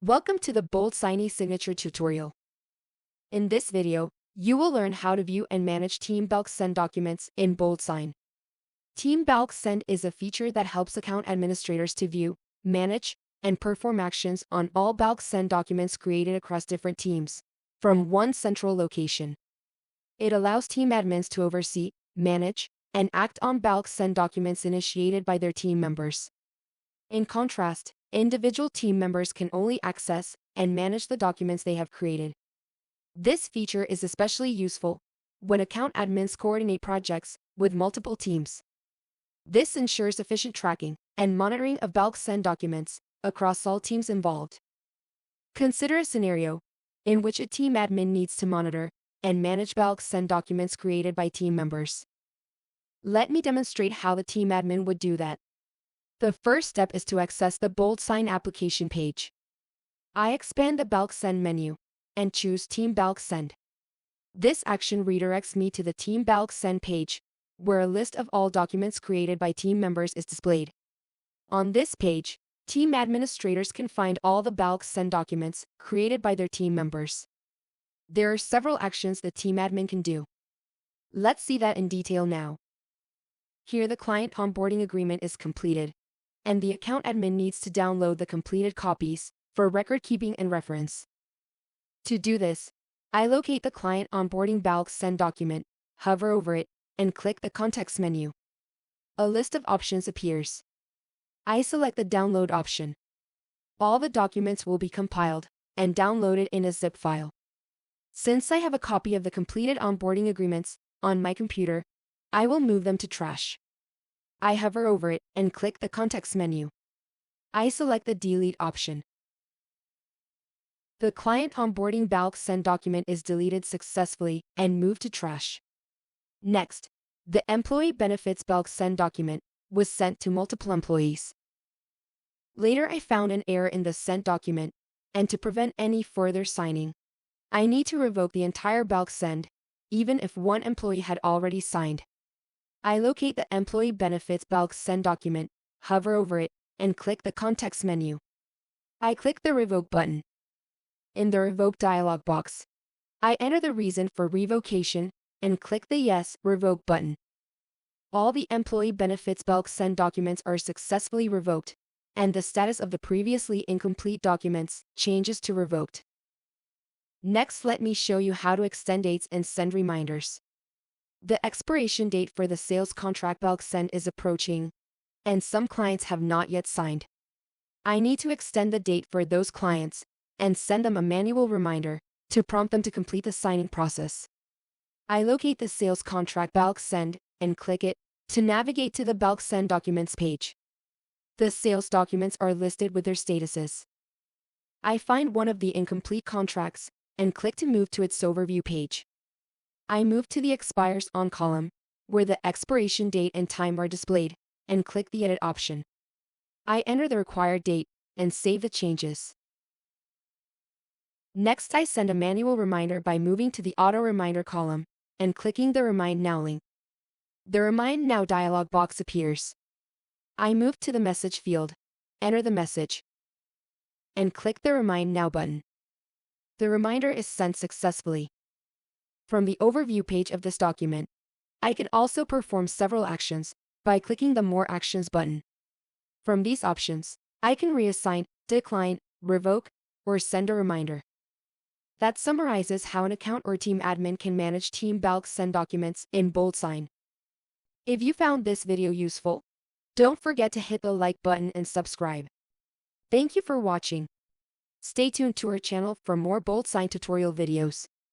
Welcome to the BoldSign eSignature tutorial. In this video, you will learn how to view and manage Team Bulk Send documents in BoldSign. Team Bulk Send is a feature that helps account administrators to view, manage, and perform actions on all bulk send documents created across different teams, from one central location. It allows team admins to oversee, manage, and act on bulk send documents initiated by their team members. In contrast, individual team members can only access and manage the documents they have created. This feature is especially useful when account admins coordinate projects with multiple teams. This ensures efficient tracking and monitoring of bulk send documents across all teams involved. Consider a scenario in which a team admin needs to monitor and manage bulk send documents created by team members. Let me demonstrate how the team admin would do that. The first step is to access the BoldSign application page. I expand the Bulk Send menu and choose Team Bulk Send. This action redirects me to the Team Bulk Send page, where a list of all documents created by team members is displayed. On this page, team administrators can find all the bulk send documents created by their team members. There are several actions the team admin can do. Let's see that in detail now. Here the client onboarding agreement is completed, and the account admin needs to download the completed copies for record keeping and reference. To do this, I locate the client onboarding bulk send document, hover over it, and click the context menu. A list of options appears. I select the download option. All the documents will be compiled and downloaded in a zip file. Since I have a copy of the completed onboarding agreements on my computer, I will move them to trash. I hover over it and click the context menu. I select the delete option. The client onboarding bulk send document is deleted successfully and moved to trash. Next, the employee benefits bulk send document was sent to multiple employees. Later I found an error in the sent document, and to prevent any further signing, I need to revoke the entire bulk send, even if one employee had already signed. I locate the employee benefits bulk send document, hover over it, and click the context menu. I click the Revoke button. In the Revoke dialog box, I enter the reason for revocation and click the Yes, Revoke button. All the employee benefits bulk send documents are successfully revoked, and the status of the previously incomplete documents changes to revoked. Next, let me show you how to extend dates and send reminders. The expiration date for the sales contract bulk send is approaching, and some clients have not yet signed. I need to extend the date for those clients and send them a manual reminder to prompt them to complete the signing process. I locate the sales contract bulk send and click it to navigate to the bulk send documents page. The sales documents are listed with their statuses. I find one of the incomplete contracts and click to move to its overview page. I move to the Expires On column, where the expiration date and time are displayed, and click the Edit option. I enter the required date and save the changes. Next, I send a manual reminder by moving to the Auto Reminder column and clicking the Remind Now link. The Remind Now dialog box appears. I move to the Message field, enter the message, and click the Remind Now button. The reminder is sent successfully. From the overview page of this document, I can also perform several actions by clicking the More Actions button. From these options, I can reassign, decline, revoke, or send a reminder. That summarizes how an account or team admin can manage team bulk send documents in BoldSign. If you found this video useful, don't forget to hit the like button and subscribe. Thank you for watching. Stay tuned to our channel for more BoldSign tutorial videos.